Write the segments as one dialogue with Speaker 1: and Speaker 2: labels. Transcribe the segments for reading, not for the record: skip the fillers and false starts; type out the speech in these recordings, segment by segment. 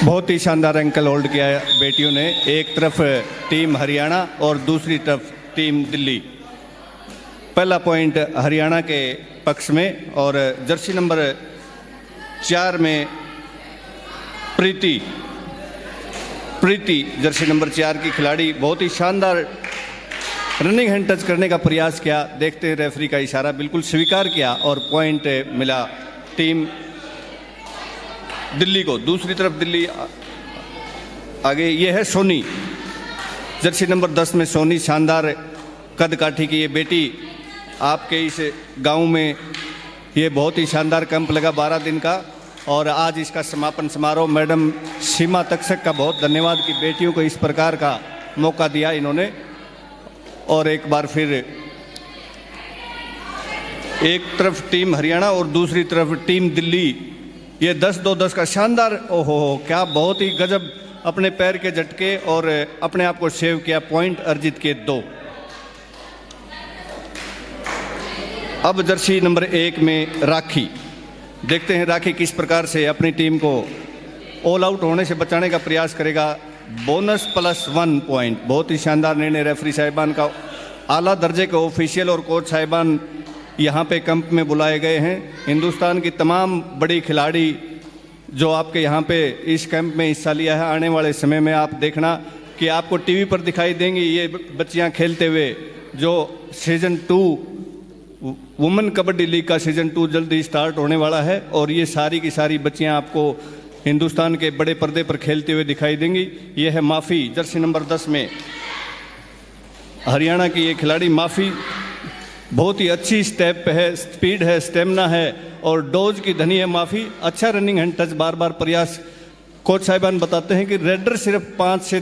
Speaker 1: बहुत ही शानदार ankle hold किया है बेटियों ने। एक तरफ टीम हरियाणा और दूसरी तरफ टीम दिल्ली। पहला पॉइंट हरियाणा के पक्ष में और जर्सी नंबर 4 में प्रीति जर्सी नंबर 4 की खिलाड़ी बहुत ही शानदार रनिंग हैंड टच करने का प्रयास किया। देखते हैं रेफरी का इशारा बिल्कुल स्वीकार किया और पॉइंट मिला टीम दिल्ली को। दूसरी तरफ दिल्ली आगे ये है सोनी, जर्सी नंबर 10 में सोनी। शानदार कद काठी की ये बेटी आपके इस गांव में ये बहुत ही शानदार कैंप लगा 12 दिन का और आज इसका समापन समारोह। मैडम सीमा तक्षक का बहुत धन्यवाद कि बेटियों को इस प्रकार का मौका दिया इन्होंने। और एक बार फिर एक तरफ टीम हरियाणा और दूसरी तरफ टीम दिल्ली, ये 10-2-10 का शानदार, ओहो क्या बहुत ही गजब अपने पैर के झटके और अपने आप को सेव किया। पॉइंट अर्जित के 2। अब जर्सी नंबर 1 में राखी। देखते हैं राखी किस प्रकार से अपनी टीम को ऑल आउट होने से बचाने का प्रयास करेगा। Bonus +1 point. बहुत ही शानदार निर्णय रेफरी साहिबान का। आला दर्जे के ऑफिशियल और कोच साहिबान यहाँ पे कैंप में बुलाए गए हैं। हिंदुस्तान की तमाम बड़ी खिलाड़ी जो आपके यहाँ पे इस कैंप में हिस्सा लिया है, आने वाले समय में आप देखना कि आपको टीवी पर दिखाई देंगी ये बच्चियाँ खेलते हुए। जो सीजन 2 वुमेन कबड्डी लीग का सीजन 2 जल्दी स्टार्ट होने वाला है और ये सारी की सारी बच्चियाँ आपको हिंदुस्तान के बड़े पर्दे पर खेलते हुए दिखाई देंगी। ये है माफ़ी, जर्सी नंबर 10 में हरियाणा की ये खिलाड़ी माफ़ी। बहुत ही अच्छी स्टेप है, स्पीड है, स्टेमिना है और डोज की धनी है माफ़ी। अच्छा रनिंग हैंड टच, बार बार प्रयास। कोच साहिबान बताते हैं कि रेडर सिर्फ 5 से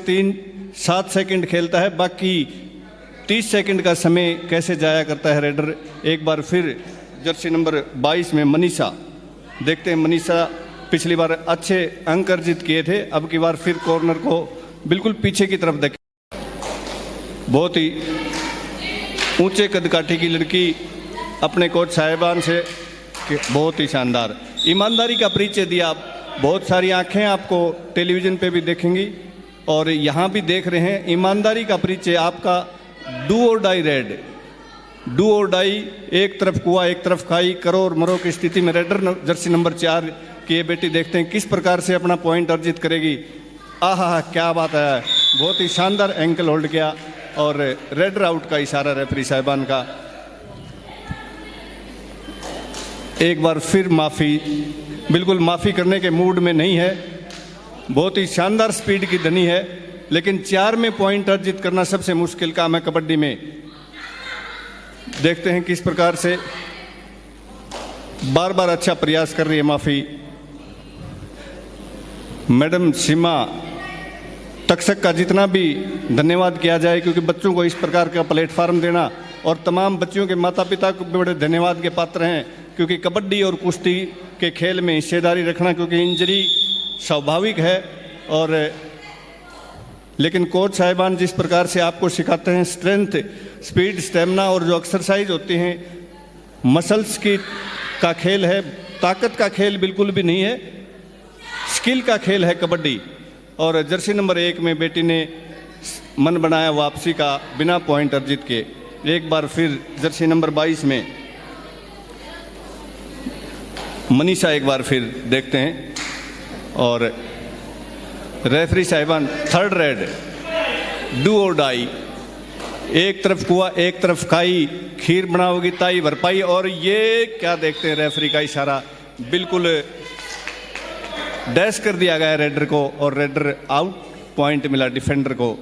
Speaker 1: 7 सेकंड खेलता है, बाकी 30 सेकंड का समय कैसे जाया करता है रेडर। एक बार फिर जर्सी नंबर 22 में मनीषा। देखते हैं मनीषा पिछली बार अच्छे अंक अर्जित किए थे, अब की बार फिर कॉर्नर को बिल्कुल पीछे की तरफ देखें। बहुत ही ऊंचे कदकाठी की लड़की अपने कोच साहिबान से बहुत ही शानदार ईमानदारी का परिचय दिया। बहुत सारी आंखें आपको टेलीविज़न पे भी देखेंगी और यहाँ भी देख रहे हैं। ईमानदारी का परिचय आपका। डू और डाई रेड, डू और डाई। एक तरफ कुआ एक तरफ खाई, करो और मरो की स्थिति में रेडर जर्सी नंबर 4 की ये बेटी देखते हैं किस प्रकार से अपना पॉइंट अर्जित करेगी। आहा क्या बात है, बहुत ही शानदार एंकल होल्ड किया और रेडर आउट का इशारा रेफरी साहिबान का। एक बार फिर माफ़ी, बिल्कुल माफ़ी करने के मूड में नहीं है। बहुत ही शानदार स्पीड की धनी है, लेकिन 4 में पॉइंट अर्जित करना सबसे मुश्किल काम है कबड्डी में। देखते हैं किस प्रकार से बार बार अच्छा प्रयास कर रही है माफ़ी। मैडम सीमा तक्षक का जितना भी धन्यवाद किया जाए, क्योंकि बच्चों को इस प्रकार का प्लेटफार्म देना और तमाम बच्चियों के माता पिता को बड़े धन्यवाद के पात्र हैं, क्योंकि कबड्डी और कुश्ती के खेल में हिस्सेदारी रखना, क्योंकि इंजरी स्वाभाविक है और लेकिन कोच साहिबान जिस प्रकार से आपको सिखाते हैं स्ट्रेंथ, स्पीड, स्टेमिना और जो एक्सरसाइज होती हैं, मसल्स की का खेल है, ताकत का खेल बिल्कुल भी नहीं है, स्किल का खेल है कबड्डी। और जर्सी नंबर 1 में बेटी ने मन बनाया वापसी का बिना पॉइंट अर्जित किए। एक बार फिर जर्सी नंबर 22 में मनीषा एक बार फिर देखते हैं और रेफरी साहिबान थर्ड रेड, डू और डाई। एक तरफ कुआ एक तरफ खाई, खीर बनाओगी ताई भरपाई। और ये क्या देखते हैं रेफरी का इशारा, बिल्कुल डैश कर दिया गया रेडर को और रेडर आउट। पॉइंट मिला डिफेंडर को।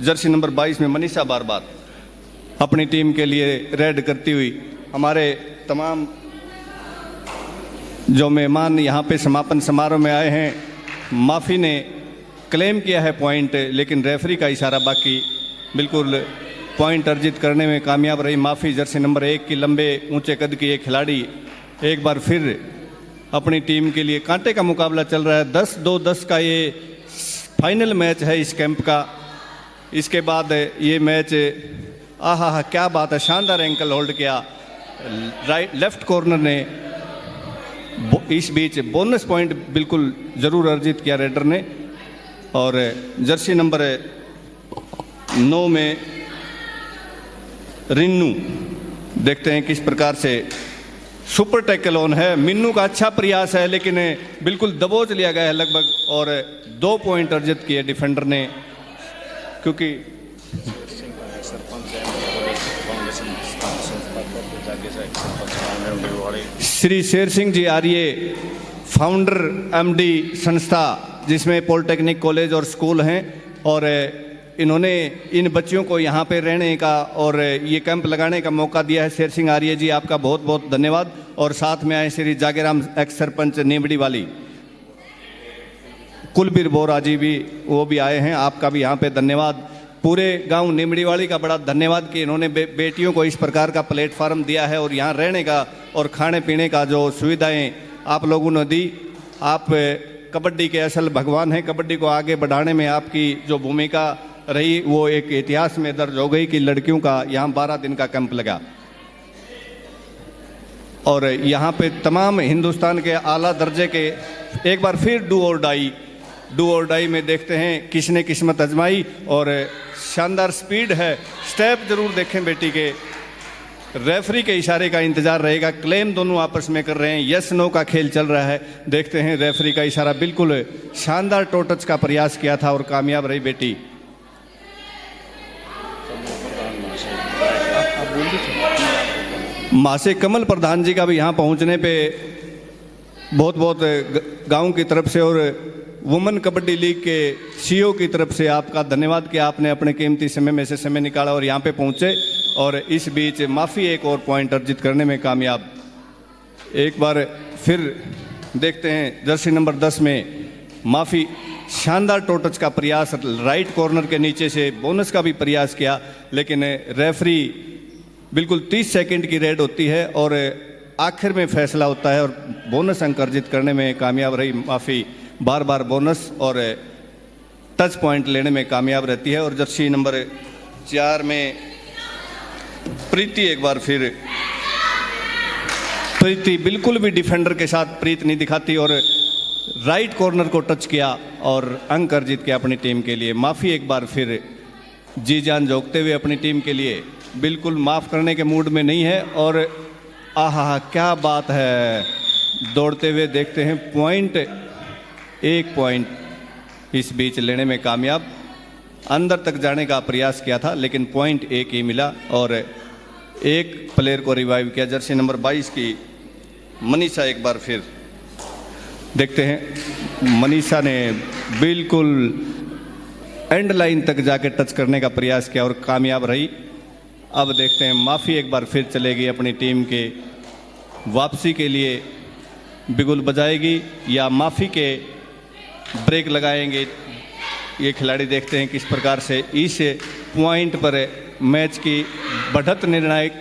Speaker 1: जर्सी नंबर 22 में मनीषा बार बार अपनी टीम के लिए रेड करती हुई। हमारे तमाम जो मेहमान यहाँ पे समापन समारोह में आए हैं, माफ़ी ने क्लेम किया है पॉइंट, लेकिन रेफरी का इशारा बाकी। बिल्कुल पॉइंट अर्जित करने में कामयाब रही माफ़ी। जर्सी नंबर 1 की लंबे ऊंचे कद की एक खिलाड़ी एक बार फिर अपनी टीम के लिए कांटे का मुकाबला चल रहा है। 10-2-10 का ये फाइनल मैच है इस कैंप का। इसके बाद ये मैच, आहा क्या बात है, शानदार एंकल होल्ड किया राइट लेफ्ट कॉर्नर ने इस बीच बोनस पॉइंट बिल्कुल ज़रूर अर्जित किया रेडर ने। और जर्सी नंबर 9 में रिन्नू, देखते हैं किस प्रकार से सुपर टैकल ऑन है। मिन्नू का अच्छा प्रयास है लेकिन बिल्कुल दबोच लिया गया है लगभग, और 2 पॉइंट अर्जित किए डिफेंडर ने, क्योंकि श्री शेर सिंह जी आर्य फाउंडर एमडी संस्था, जिसमें पॉलिटेक्निक कॉलेज और स्कूल हैं, और इन्होंने इन बच्चियों को यहाँ पे रहने का और ये कैंप लगाने का मौका दिया है। शेर सिंह आर्य जी, आपका बहुत बहुत धन्यवाद। और साथ में आए श्री जागेराम एक्स सरपंच नीमड़ी वाली, कुलबीर बोरा जी भी, वो भी आए हैं, आपका भी यहाँ पे धन्यवाद। पूरे गांव नीमड़ी वाली का बड़ा धन्यवाद कि इन्होंने बेटियों को इस प्रकार का प्लेटफार्म दिया है और यहाँ रहने का और खाने पीने का जो सुविधाएं आप लोगों ने दी। आप कबड्डी के असल भगवान हैं। कबड्डी को आगे बढ़ाने में आपकी जो भूमिका रही वो एक इतिहास में दर्ज हो गई कि लड़कियों का यहाँ 12 दिन का कैंप लगा, और यहाँ पे तमाम हिंदुस्तान के आला दर्जे के एक बार फिर डू और डाई में देखते हैं किसने किस्मत आजमाई, और शानदार स्पीड है। स्टेप जरूर देखें बेटी के। रेफरी के इशारे का इंतजार रहेगा। क्लेम दोनों आपस में कर रहे हैं, यस नो का खेल चल रहा है। देखते हैं रेफरी का इशारा, बिल्कुल शानदार टो टच का प्रयास किया था और कामयाब रही बेटी। मासे कमल प्रधान जी का भी यहाँ पहुँचने पे बहुत बहुत गांव की तरफ से और वुमेन कबड्डी लीग के सीईओ की तरफ से आपका धन्यवाद कि आपने अपने कीमती समय में से समय निकाला और यहाँ पे पहुँचे। और इस बीच माफ़ी एक और पॉइंट अर्जित करने में कामयाब। एक बार फिर देखते हैं जर्सी नंबर 10 में माफ़ी शानदार टो टच का प्रयास, राइट कॉर्नर के नीचे से बोनस का भी प्रयास किया, लेकिन रेफरी बिल्कुल 30 सेकंड की रेड होती है और आखिर में फैसला होता है और बोनस अंक अर्जित करने में कामयाब रही माफ़ी। बार बार बोनस और टच पॉइंट लेने में कामयाब रहती है। और जर्सी नंबर 4 में प्रीति, एक बार फिर प्रीति बिल्कुल भी डिफेंडर के साथ प्रीत नहीं दिखाती और राइट कॉर्नर को टच किया और अंक अर्जित किया अपनी टीम के लिए। माफ़ी एक बार फिर जी जान झोंकते हुए अपनी टीम के लिए, बिल्कुल माफ़ करने के मूड में नहीं है। और आहा क्या बात है, दौड़ते हुए देखते हैं पॉइंट, 1 पॉइंट इस बीच लेने में कामयाब। अंदर तक जाने का प्रयास किया था लेकिन पॉइंट 1 ही मिला और एक प्लेयर को रिवाइव किया। जर्सी नंबर 22 की मनीषा, एक बार फिर देखते हैं मनीषा ने बिल्कुल एंड लाइन तक जाके टच करने का प्रयास किया और कामयाब रही। अब देखते हैं माफ़ी एक बार फिर चलेगी अपनी टीम के वापसी के लिए, बिगुल बजाएगी या माफ़ी के ब्रेक लगाएंगे ये खिलाड़ी। देखते हैं किस प्रकार से इस पॉइंट पर मैच की बढ़त निर्णायक,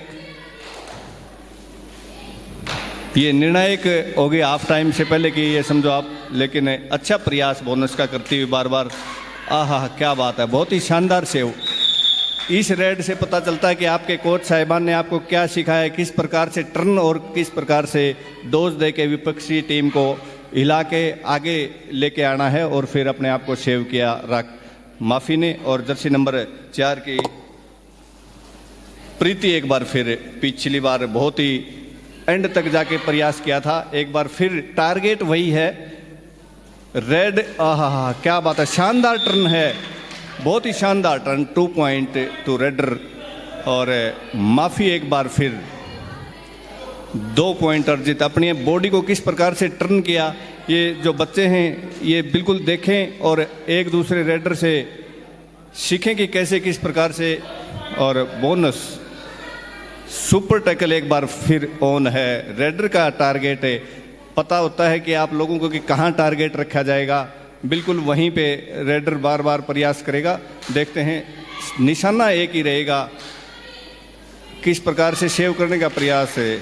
Speaker 1: ये निर्णायक हो गई हाफ टाइम से पहले कि ये समझो आप, लेकिन अच्छा प्रयास बोनस का करती हुई बार बार। आहा क्या बात है, बहुत ही शानदार सेव। इस रेड से पता चलता है कि आपके कोच साहिबान ने आपको क्या सिखाया, किस प्रकार से टर्न और किस प्रकार से डोज दे के विपक्षी टीम को हिला के आगे लेके आना है और फिर अपने आप को सेव किया माफ़ी ने। और जर्सी नंबर 4 की प्रीति एक बार फिर, पिछली बार बहुत ही एंड तक जाके प्रयास किया था, एक बार फिर टारगेट वही है रेड। आहा क्या बात है, शानदार टर्न है, बहुत ही शानदार टर्न। 2 point two raider. और माफ़ी एक बार फिर 2 पॉइंट अर्जित। अपनी बॉडी को किस प्रकार से टर्न किया, ये जो बच्चे हैं ये बिल्कुल देखें और एक दूसरे रेडर से सीखें कि कैसे किस प्रकार से। और बोनस सुपर टैकल एक बार फिर ऑन है। रेडर का टारगेट है, पता होता है कि आप लोगों को कि कहाँ टारगेट रखा जाएगा, बिल्कुल वहीं पे रेडर बार बार प्रयास करेगा। देखते हैं निशाना एक ही रहेगा, किस प्रकार से सेव करने का प्रयास है।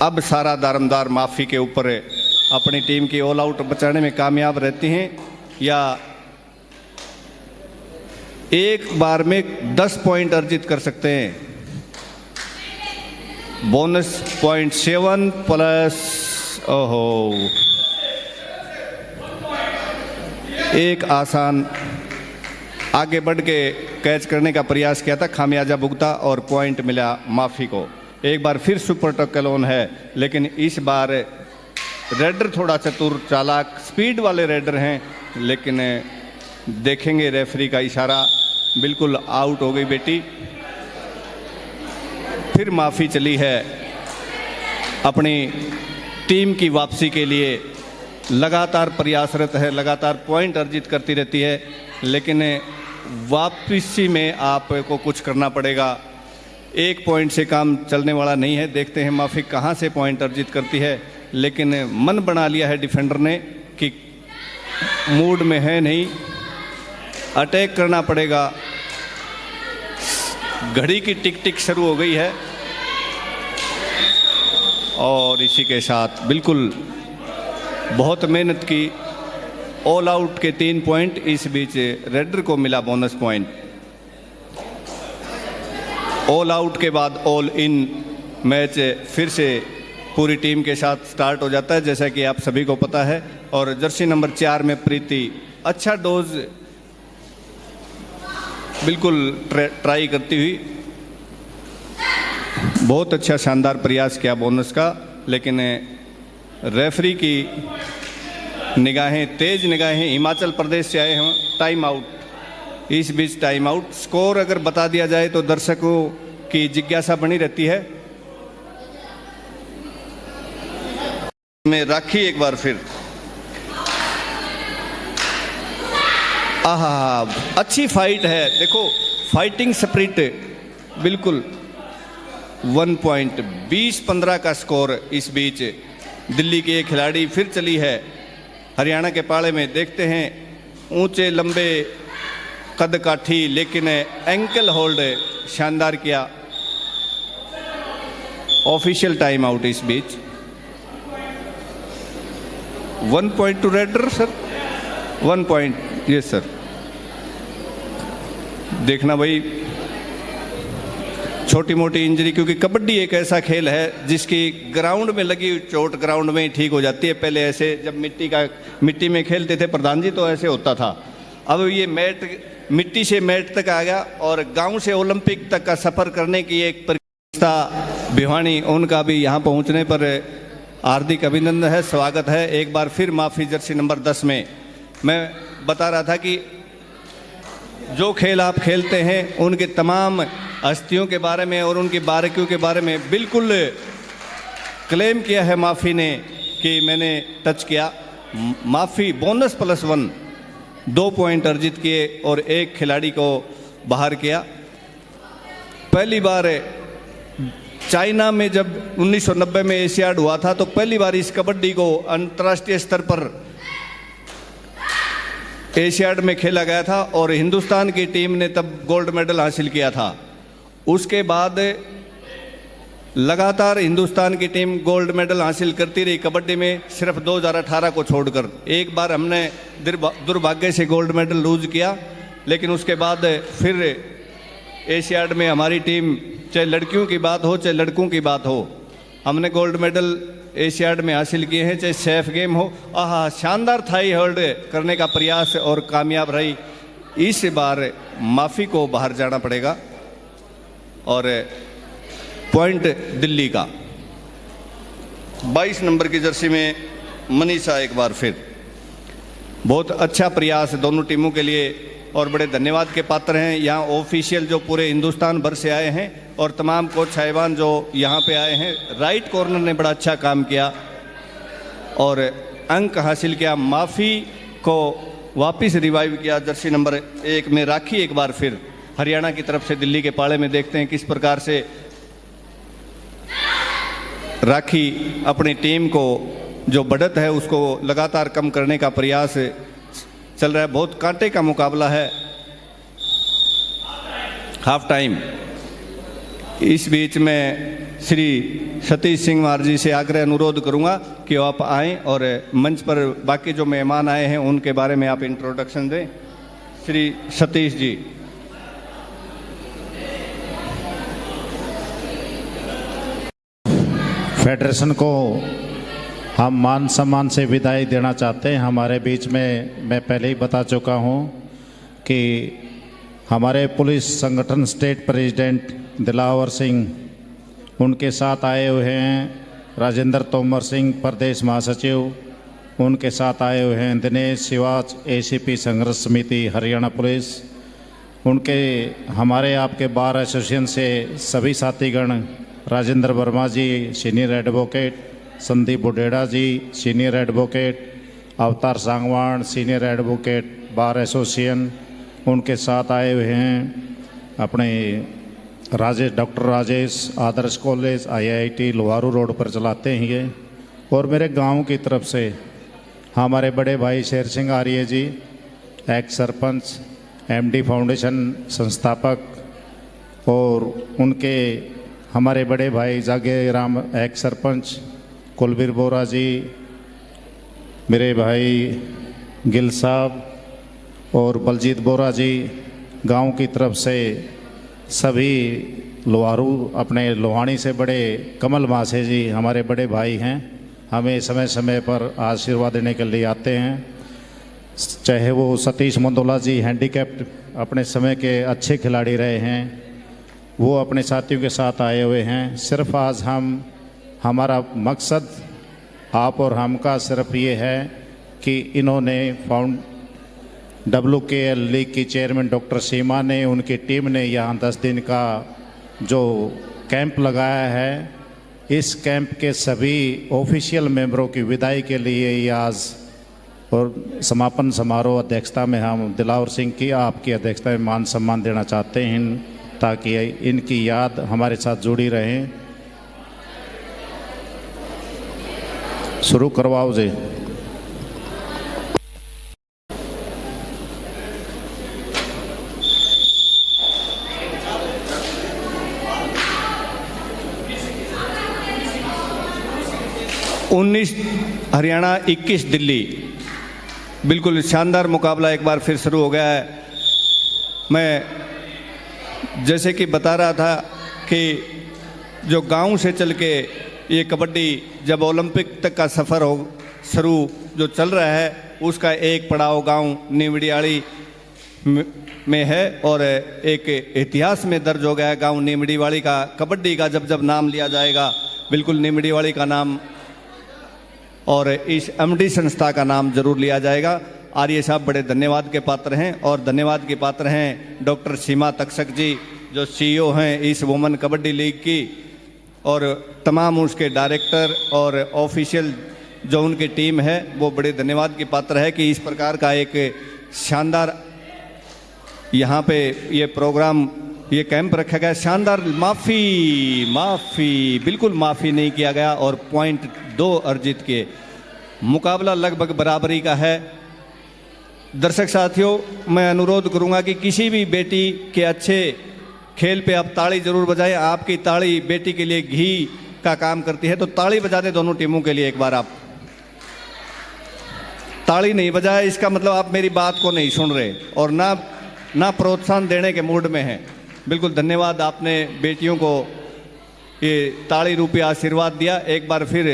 Speaker 1: अब सारा दारमदार माफ़ी के ऊपर अपनी टीम की ऑल आउट बचाने में कामयाब रहती हैं या एक बार में 10 पॉइंट अर्जित कर सकते हैं। बोनस पॉइंट 7 प्लस, ओहो, एक आसान आगे बढ़ के कैच करने का प्रयास किया था, खामियाजा भुगता और पॉइंट मिला माफी को। एक बार फिर सुपर टक्कल ऑन है, लेकिन इस बार रेडर थोड़ा चतुर चालाक स्पीड वाले रेडर हैं, लेकिन देखेंगे रेफरी का इशारा, बिल्कुल आउट हो गई बेटी। फिर माफी चली है, अपनी टीम की वापसी के लिए लगातार प्रयासरत है, लगातार पॉइंट अर्जित करती रहती है, लेकिन वापसी में आपको कुछ करना पड़ेगा। एक पॉइंट से काम चलने वाला नहीं है। देखते हैं माफी कहाँ से पॉइंट अर्जित करती है, लेकिन मन बना लिया है डिफेंडर ने कि मूड में है नहीं, अटैक करना पड़ेगा। घड़ी की टिक टिक शुरू हो गई है और इसी के साथ बिल्कुल बहुत मेहनत की, ऑल आउट के 3 पॉइंट, इस बीच रेडर को मिला बोनस पॉइंट। ऑल आउट के बाद ऑल इन मैच फिर से पूरी टीम के साथ स्टार्ट हो जाता है, जैसा कि आप सभी को पता है। और जर्सी नंबर 4 में प्रीति अच्छा डोज बिल्कुल ट्राई करती हुई, बहुत अच्छा शानदार प्रयास किया बोनस का, लेकिन रेफरी की निगाहें, तेज निगाहें, हिमाचल प्रदेश से आए हैं, टाइम आउट। इस बीच टाइम आउट, स्कोर अगर बता दिया जाए तो दर्शकों की जिज्ञासा बनी रहती है। में राखी एक बार फिर, आहा, अच्छी फाइट है, देखो फाइटिंग स्पिरिट बिल्कुल। 1 पॉइंट 20-15 का स्कोर। इस बीच दिल्ली की एक खिलाड़ी फिर चली है हरियाणा के पाले में। देखते हैं, ऊंचे लंबे कद काठी, लेकिन एंकल होल्ड शानदार किया। ऑफिशियल टाइम आउट इस बीच। 1 point two raider sir, 1 point, yes sir. देखना भाई, छोटी मोटी इंजरी, क्योंकि कबड्डी एक ऐसा खेल है जिसकी ग्राउंड में लगी चोट ग्राउंड में ही ठीक हो जाती है। पहले ऐसे जब मिट्टी में खेलते थे प्रधान जी, तो ऐसे होता था। अब ये मैट, मिट्टी से मैट तक आ गया, और गांव से ओलंपिक तक का सफ़र करने की एक प्रतियोगिता भिवानी, उनका भी यहाँ पहुँचने पर हार्दिक अभिनंदन है, स्वागत है। एक बार फिर माफी जर्सी नंबर 10 में। मैं बता रहा था कि जो खेल आप खेलते हैं उनके तमाम हस्तियों के बारे में और उनकी बारीकियों के बारे में बिल्कुल क्लेम किया है माफ़ी ने कि मैंने टच किया। माफ़ी बोनस +1, 2 पॉइंट अर्जित किए और एक खिलाड़ी को बाहर किया। पहली बार चाइना में जब 1990 में एशियाड हुआ था, तो पहली बार इस कबड्डी को अंतर्राष्ट्रीय स्तर पर एशियाड में खेला गया था और हिंदुस्तान की टीम ने तब गोल्ड मेडल हासिल किया था। उसके बाद लगातार हिंदुस्तान की टीम गोल्ड मेडल हासिल करती रही कबड्डी में, सिर्फ 2018 को छोड़कर। एक बार हमने दुर्भाग्य से गोल्ड मेडल लूज किया, लेकिन उसके बाद फिर एशियाड में हमारी टीम, चाहे लड़कियों की बात हो चाहे लड़कों की बात हो, हमने गोल्ड मेडल एशियाड में हासिल किए हैं, चाहे सेफ गेम हो। आहा, शानदार थाई होल्ड करने का प्रयास और कामयाब रही। इस बार माफ़ी को बाहर जाना पड़ेगा और पॉइंट दिल्ली का। 22 नंबर की जर्सी में मनीषा एक बार फिर, बहुत अच्छा प्रयास दोनों टीमों के लिए और बड़े धन्यवाद के पात्र हैं। यहाँ ऑफिशियल जो पूरे हिंदुस्तान भर से आए हैं और तमाम कोच साहिबान जो यहाँ पे आए हैं। राइट कॉर्नर ने बड़ा अच्छा काम किया और अंक हासिल किया। माफ़ी को वापस रिवाइव किया जर्सी नंबर 1 में राखी एक बार फिर हरियाणा की तरफ से दिल्ली के पाले में। देखते हैं किस प्रकार से राखी अपनी टीम को जो बढ़त है उसको लगातार कम करने का प्रयास चल रहा है। बहुत कांटे का मुकाबला है। Half time. इस बीच में श्री सतीश सिंह मारजी से आग्रह अनुरोध करूंगा कि आप आएं और मंच पर बाकी जो मेहमान आए हैं उनके बारे में आप इंट्रोडक्शन दें। श्री सतीश जी।
Speaker 2: फेडरेशन को हम मान सम्मान से विदाई देना चाहते हैं। हमारे बीच में मैं पहले ही बता चुका हूं कि हमारे पुलिस संगठन स्टेट प्रेसिडेंट दिलावर सिंह, उनके साथ आए हुए हैं राजेंद्र तोमर सिंह प्रदेश महासचिव, उनके साथ आए हुए हैं दिनेश शिवाच एसीपी संघर्ष समिति हरियाणा पुलिस, उनके हमारे आपके बार एसोसिएशन से सभी साथीगण, राजेंद्र वर्मा जी सीनियर एडवोकेट, संदीप बुडेड़ा जी सीनियर एडवोकेट, अवतार Sangwan senior advocate bar association, उनके साथ आए हुए हैं अपने डॉक्टर राजेश आदर्श कॉलेज IIT लोहारू रोड पर चलाते हैं ये, और मेरे गांव की तरफ से हमारे बड़े भाई शेर सिंह आर्य जी, एक्स सरपंच, MD फाउंडेशन संस्थापक, और उनके हमारे बड़े भाई जागे राम एक्स सरपंच, कुलबीर बोरा जी, मेरे भाई गिल साहब और बलजीत बोरा जी, गांव की तरफ से सभी लोहारू, अपने लोहानी से बड़े कमल मासे जी हमारे बड़े भाई हैं, हमें समय समय पर आशीर्वाद देने के लिए आते हैं। चाहे वो सतीश मंदोला जी हैंडीकैप्ड अपने समय के अच्छे खिलाड़ी रहे हैं, वो अपने साथियों के साथ आए हुए हैं। सिर्फ आज हमारा मकसद आप और हम का सिर्फ ये है कि इन्होंने WKL लीग की चेयरमैन डॉक्टर सीमा ने, उनकी टीम ने यहाँ 10 दिन का जो कैंप लगाया है, इस कैंप के सभी ऑफिशियल मेंबरों की विदाई के लिए ये आज और समापन समारोह अध्यक्षता में हम दिलावर सिंह की आपकी अध्यक्षता में मान सम्मान देना चाहते हैं, ताकि इनकी याद हमारे साथ जुड़ी रहे। शुरू करवाओ जी।
Speaker 1: उन्नीस हरियाणा 21 दिल्ली, बिल्कुल शानदार मुकाबला एक बार फिर शुरू हो गया है। मैं जैसे कि बता रहा था कि जो गांव से चल के ये कबड्डी जब ओलंपिक तक का सफ़र हो शुरू जो चल रहा है, उसका एक पड़ाव गांव नीमड़ीवाली में है और एक इतिहास में दर्ज हो गया है गांव नीमड़ीवाली का। कबड्डी का जब जब नाम लिया जाएगा, बिल्कुल नीमड़ीवाली का नाम और इस MD संस्था का नाम जरूर लिया जाएगा। आर्य साहब बड़े धन्यवाद के पात्र हैं, और धन्यवाद के पात्र हैं डॉक्टर सीमा तक्षक जी जो CEO हैं इस वुमेन कबड्डी लीग की, और तमाम उसके डायरेक्टर और ऑफिशियल जो उनकी टीम है वो बड़े धन्यवाद के पात्र है कि इस प्रकार का एक शानदार यहाँ पे ये प्रोग्राम, ये कैंप रखा गया। शानदार, माफ़ी बिल्कुल माफ़ी नहीं किया गया और पॉइंट 2 अर्जित किए। मुकाबला लगभग बराबरी का है। दर्शक साथियों, मैं अनुरोध करूंगा कि किसी भी बेटी के अच्छे खेल पे आप ताली जरूर बजाएं। आपकी ताली बेटी के लिए घी का काम करती है, तो ताली बजा दें दोनों टीमों के लिए। एक बार आप ताली नहीं बजाए, इसका मतलब आप मेरी बात को नहीं सुन रहे और ना प्रोत्साहन देने के मूड में हैं। बिल्कुल धन्यवाद, आपने बेटियों को ये ताली रूपी आशीर्वाद दिया। एक बार फिर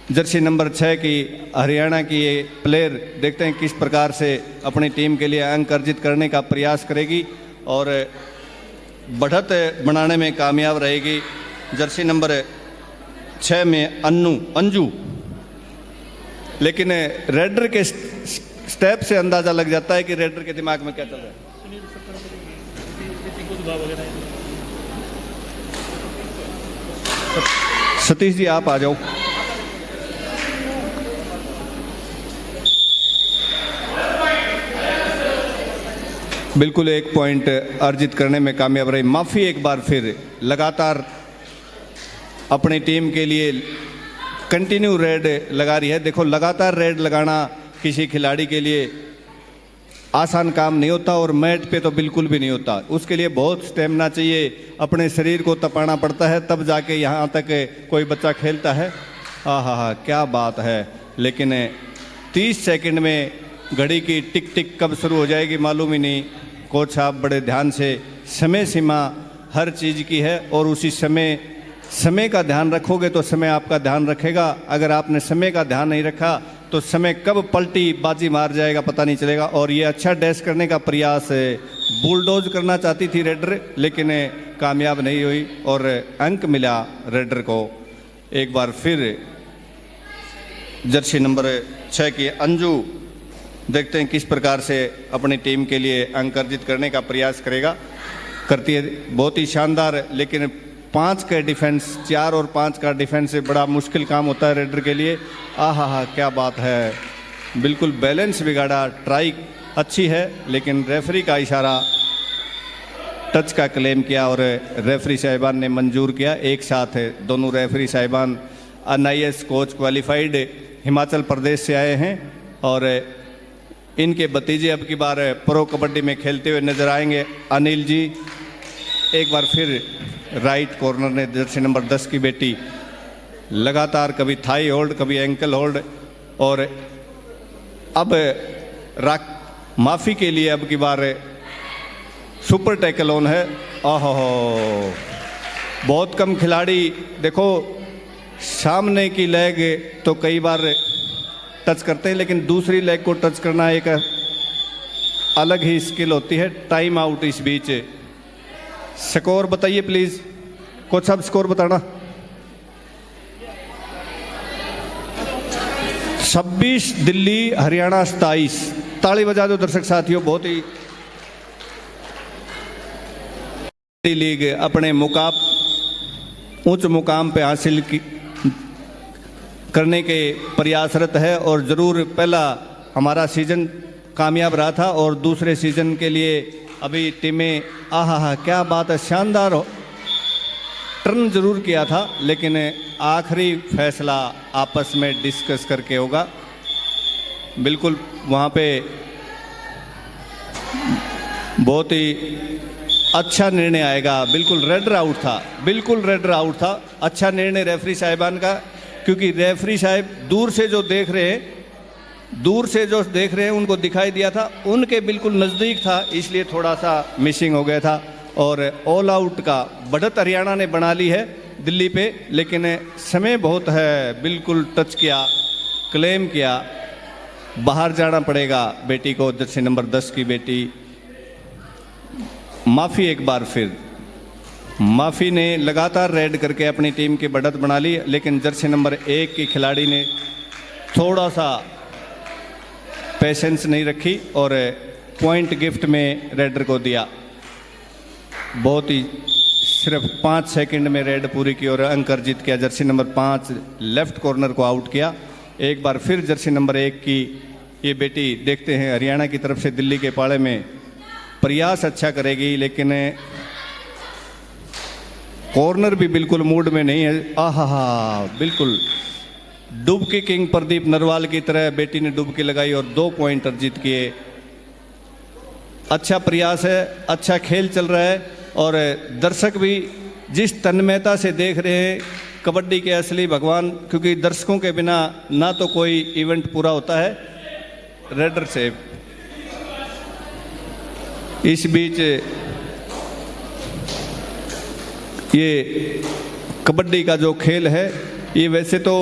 Speaker 1: जर्सी नंबर 6 की हरियाणा की ये प्लेयर देखते हैं किस प्रकार से अपनी टीम के लिए अंक अर्जित करने का प्रयास करेगी और बढ़त बनाने में कामयाब रहेगी। जर्सी नंबर 6 में अंजू, लेकिन रेडर के स्टेप से अंदाज़ा लग जाता है कि रेडर के दिमाग में क्या चल रहा है। सतीश जी आप आ जाओ। बिल्कुल 1 पॉइंट अर्जित करने में कामयाब रही। माफ़ी एक बार फिर लगातार अपनी टीम के लिए कंटिन्यू रेड लगा रही है। देखो, लगातार रेड लगाना किसी खिलाड़ी के लिए आसान काम नहीं होता और मैट पे तो बिल्कुल भी नहीं होता। उसके लिए बहुत स्टेमिना चाहिए, अपने शरीर को तपाना पड़ता है, तब जाके यहाँ तक कोई बच्चा खेलता है। हाँ, क्या बात है। लेकिन 30 सेकंड में घड़ी की टिक टिक कब शुरू हो जाएगी मालूम ही नहीं। कोच साहब बड़े ध्यान से समय सीमा हर चीज़ की है और उसी समय समय का ध्यान रखोगे तो समय आपका ध्यान रखेगा। अगर आपने समय का ध्यान नहीं रखा तो समय कब पलटी बाजी मार जाएगा पता नहीं चलेगा। और ये अच्छा डैश करने का प्रयास बुलडोज करना चाहती थी रेडर, लेकिन कामयाब नहीं हुई और अंक मिला रेडर को। एक बार फिर जर्सी नंबर 6 की अंजू, देखते हैं किस प्रकार से अपनी टीम के लिए अंक अर्जित करने का प्रयास करती है। बहुत ही शानदार, लेकिन 5 का डिफेंस, 4 और 5 का डिफेंस बड़ा मुश्किल काम होता है रेडर के लिए। आहा, क्या बात है, बिल्कुल बैलेंस बिगाड़ा। ट्राई अच्छी है लेकिन रेफरी का इशारा, टच का क्लेम किया और रेफरी साहिबान ने मंजूर किया। एक साथ है दोनों रेफरी साहिबान NIS coach qualified Himachal Pradesh से आए हैं और इनके भतीजे अब की बार प्रो कबड्डी में खेलते हुए नजर आएंगे। अनिल जी, एक बार फिर राइट कॉर्नर ने जर्सी नंबर 10 की बेटी लगातार कभी थाई होल्ड कभी एंकल होल्ड, और अब माफी के लिए अब की बार सुपर टैकल ऑन है। ओहो, बहुत कम खिलाड़ी, देखो सामने की लेग तो कई बार टच करते हैं लेकिन दूसरी लेग को टच करना एक अलग ही स्किल होती है। टाइम आउट इस बीच। स्कोर बताइए प्लीज, कोच साहब स्कोर बताना। 26 दिल्ली, हरियाणा 27। ताली बजा दो दर्शक साथियों। बहुत ही लीग अपने उच्च मुकाम पे हासिल करने के प्रयासरत है और ज़रूर पहला हमारा सीज़न कामयाब रहा था और दूसरे सीज़न के लिए अभी टीमें आहा क्या बात है, शानदार टर्न ज़रूर किया था, लेकिन आखिरी फैसला आपस में डिस्कस करके होगा। बिल्कुल वहाँ पे बहुत ही अच्छा निर्णय आएगा। बिल्कुल रेडर आउट था, बिल्कुल रेडर आउट था। अच्छा निर्णय रेफरी साहिबान का, क्योंकि रेफरी साहब दूर से जो देख रहे हैं उनको दिखाई दिया था, उनके बिल्कुल नज़दीक था, इसलिए थोड़ा सा मिसिंग हो गया था। और ऑल आउट का बढ़त हरियाणा ने बना ली है दिल्ली पे, लेकिन समय बहुत है। बिल्कुल टच किया, क्लेम किया, बाहर जाना पड़ेगा बेटी को। जर्सी नंबर 10 की बेटी माफ़ी, एक बार फिर माफ़ी ने लगातार रेड करके अपनी टीम की बढ़त बना ली, लेकिन जर्सी नंबर 1 की खिलाड़ी ने थोड़ा सा पेशेंस नहीं रखी और पॉइंट गिफ्ट में रेडर को दिया। बहुत ही सिर्फ 5 सेकंड में रेड पूरी की और अंक अर्जित किया। जर्सी नंबर 5 लेफ्ट कॉर्नर को आउट किया। एक बार फिर जर्सी नंबर 1 की ये बेटी, देखते हैं हरियाणा की तरफ से दिल्ली के पाले में प्रयास अच्छा करेगी, लेकिन कॉर्नर भी बिल्कुल मूड में नहीं है। आहा, बिल्कुल डुबकी किंग प्रदीप नरवाल की तरह बेटी ने डुबकी लगाई और 2 पॉइंट अर्जित किए। अच्छा प्रयास है, अच्छा खेल चल रहा है और दर्शक भी जिस तन्मयता से देख रहे हैं कबड्डी के असली भगवान, क्योंकि दर्शकों के बिना ना तो कोई इवेंट पूरा होता है। रेडर से इस बीच ये कबड्डी का जो खेल है ये वैसे तो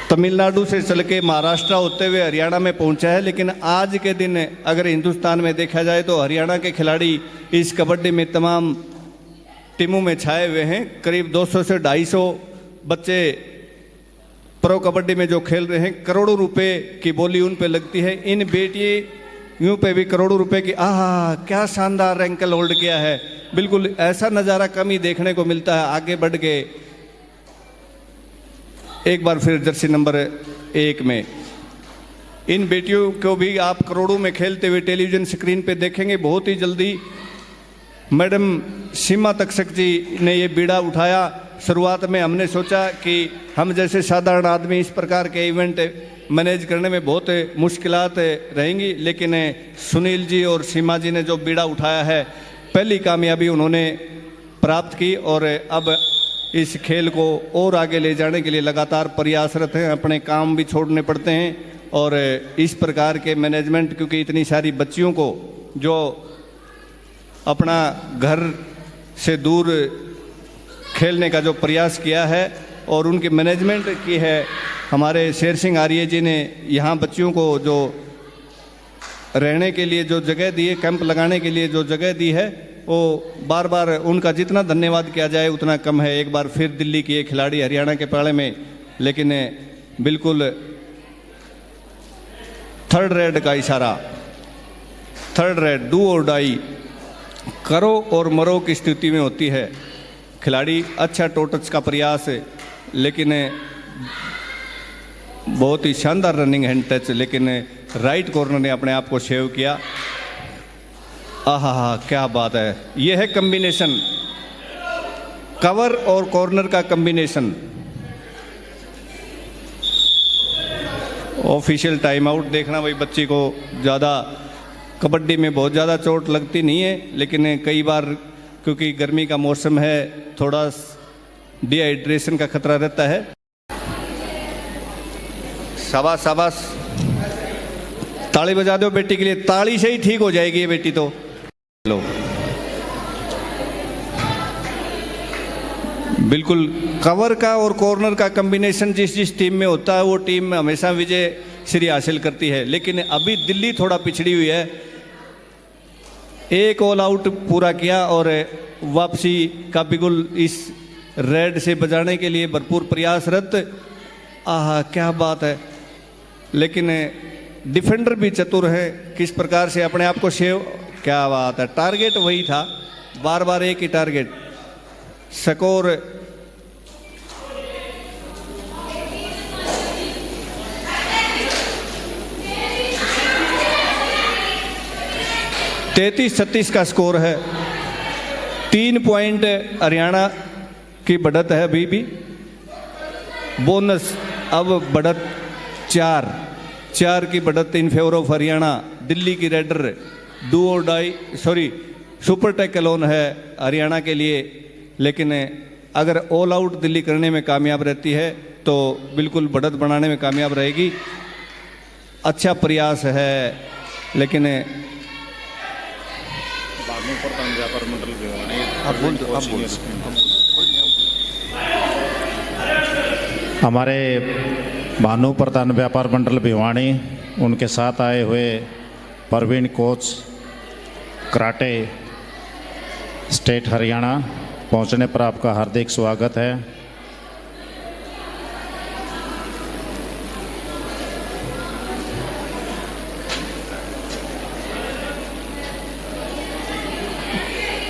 Speaker 1: तमिलनाडु से चल के महाराष्ट्र होते हुए हरियाणा में पहुंचा है, लेकिन आज के दिन अगर हिंदुस्तान में देखा जाए तो हरियाणा के खिलाड़ी इस कबड्डी में तमाम टीमों में छाए हुए हैं। करीब 200 से 250 बच्चे प्रो कबड्डी में जो खेल रहे हैं, करोड़ों रुपए की बोली उन पे लगती है। इन बेटियों पे भी करोड़ों रुपए की। आहा, क्या शानदार एंकल होल्ड किया है। बिल्कुल ऐसा नज़ारा कम ही देखने को मिलता है। आगे बढ़ के एक बार फिर जर्सी नंबर 1 में इन बेटियों को भी आप करोड़ों में खेलते हुए टेलीविजन स्क्रीन पे देखेंगे बहुत ही जल्दी। मैडम सीमा तक्षक जी ने ये बीड़ा उठाया। शुरुआत में हमने सोचा कि हम जैसे साधारण आदमी इस प्रकार के इवेंट मैनेज करने में बहुत मुश्किलात रहेंगी, लेकिन सुनील जी और सीमा जी ने जो बीड़ा उठाया है, पहली कामयाबी उन्होंने प्राप्त की और अब इस खेल को और आगे ले जाने के लिए लगातार प्रयासरत हैं। अपने काम भी छोड़ने पड़ते हैं और इस प्रकार के मैनेजमेंट, क्योंकि इतनी सारी बच्चियों को जो अपना घर से दूर खेलने का जो प्रयास किया है और उनकी मैनेजमेंट की है हमारे शेर सिंह आर्य जी ने, यहाँ बच्चियों को जो रहने के लिए जो जगह दी है, कैंप लगाने के लिए जो जगह दी है, वो बार बार उनका जितना धन्यवाद किया जाए उतना कम है। एक बार फिर दिल्ली की एक खिलाड़ी हरियाणा के पाले में, लेकिन बिल्कुल थर्ड रेड का इशारा, थर्ड रेड, डू और डाई, करो और मरो की स्थिति में होती है। खिलाड़ी अच्छा टो टच का प्रयास है, लेकिन बहुत ही शानदार रनिंग हैंड टच, लेकिन राइट कॉर्नर ने अपने आप को सेव किया। आहा, क्या बात है, यह है कॉम्बिनेशन, कवर और कॉर्नर का कॉम्बिनेशन। ऑफिशियल टाइम आउट देखना भाई, बच्ची को ज़्यादा कबड्डी में बहुत ज़्यादा चोट लगती नहीं है, लेकिन कई बार क्योंकि गर्मी का मौसम है थोड़ा डिहाइड्रेशन का खतरा रहता है। शाबाश शाबाश, ताली बजा दो बेटी के लिए, ताली से ही ठीक हो जाएगी ये बेटी तो। लो, बिल्कुल कवर का और कॉर्नर का कॉम्बिनेशन जिस जिस टीम में होता है वो टीम हमेशा विजय श्री हासिल करती है। लेकिन अभी दिल्ली थोड़ा पिछड़ी हुई है, एक ऑल आउट पूरा किया और वापसी का बिल्कुल इस रेड से बजाने के लिए भरपूर प्रयासरत। आहा, क्या बात है, लेकिन डिफेंडर भी चतुर है, किस प्रकार से अपने आप को सेव, क्या बात है, टारगेट वही था, बार बार एक ही टारगेट, स्कोर 33-36 का स्कोर है। 3 पॉइंट हरियाणा की बढ़त है अभी भी, बोनस अब बढ़त 4 की बढ़त in favour of Haryana. Delhi की रेडर डू और डाई, सॉरी सुपर टैकलोन है हरियाणा के लिए, लेकिन अगर ऑल आउट दिल्ली करने में कामयाब रहती है तो बिल्कुल बढ़त बनाने में कामयाब रहेगी। अच्छा प्रयास है, लेकिन
Speaker 2: हमारे भानु प्रधान व्यापार मंडल भिवानी, उनके साथ आए हुए Praveen coach karate state Haryana पहुंचने पर आपका हार्दिक स्वागत है।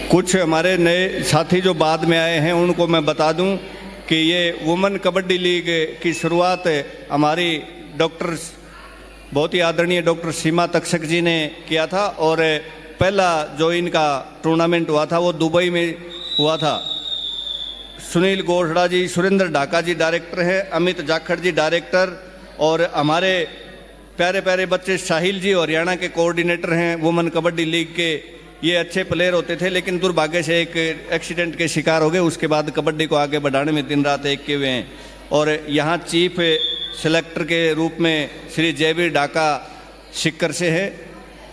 Speaker 1: कुछ हमारे नए साथी जो बाद में आए हैं उनको मैं बता दूं कि ये वुमेन कबड्डी लीग की शुरुआत हमारी डॉक्टर, बहुत ही आदरणीय डॉक्टर सीमा तक्षक जी ने किया था, और पहला जो इनका टूर्नामेंट हुआ था वो दुबई में हुआ था। सुनील गोठड़ा जी, सुरेंद्र ढाका जी डायरेक्टर हैं, अमित जाखड़ जी डायरेक्टर, और हमारे प्यारे प्यारे बच्चे साहिल जी हरियाणा के कोऑर्डिनेटर हैं वुमेन कबड्डी लीग के। ये अच्छे प्लेयर होते थे, लेकिन दुर्भाग्य से एक एक्सीडेंट के शिकार हो गए, उसके बाद कबड्डी को आगे बढ़ाने में दिन रात एक किए हुए हैं। और यहाँ चीफ सेलेक्टर के रूप में श्री जयवीर ढाका सिक्कर से है,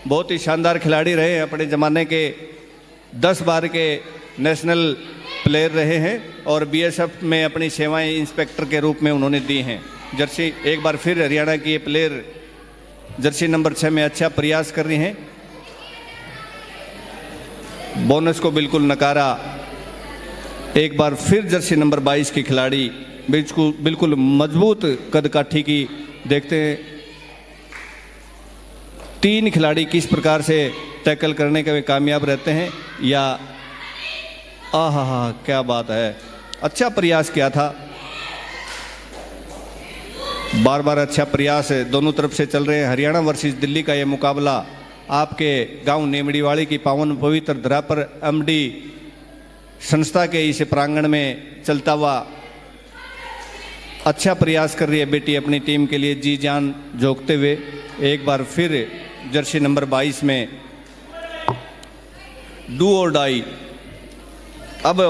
Speaker 1: बहुत ही शानदार खिलाड़ी रहे हैं, अपने ज़माने के 10 बार के नेशनल प्लेयर रहे हैं, और बीएसएफ में अपनी सेवाएं इंस्पेक्टर के रूप में उन्होंने दी हैं। जर्सी एक बार फिर हरियाणा की ये प्लेयर जर्सी नंबर 6 में अच्छा प्रयास कर रही हैं। बोनस को बिल्कुल नकारा, एक बार फिर जर्सी नंबर 22 की खिलाड़ी बिल्कुल मजबूत कदकाठी की। देखते हैं 3 खिलाड़ी किस प्रकार से टैकल करने के में कामयाब रहते हैं, या आहा, क्या बात है, अच्छा प्रयास किया था, बार बार अच्छा प्रयास है, दोनों तरफ से चल रहे हैं। हरियाणा वर्सेस दिल्ली का ये मुकाबला आपके गांव नेमड़ीवाड़ी की पावन पवित्र धरा पर एमडी संस्था के इस प्रांगण में चलता हुआ अच्छा प्रयास कर रही है बेटी अपनी टीम के लिए जी जान झोंकते हुए। एक बार फिर जर्सी नंबर 22 में डू और डाई। अब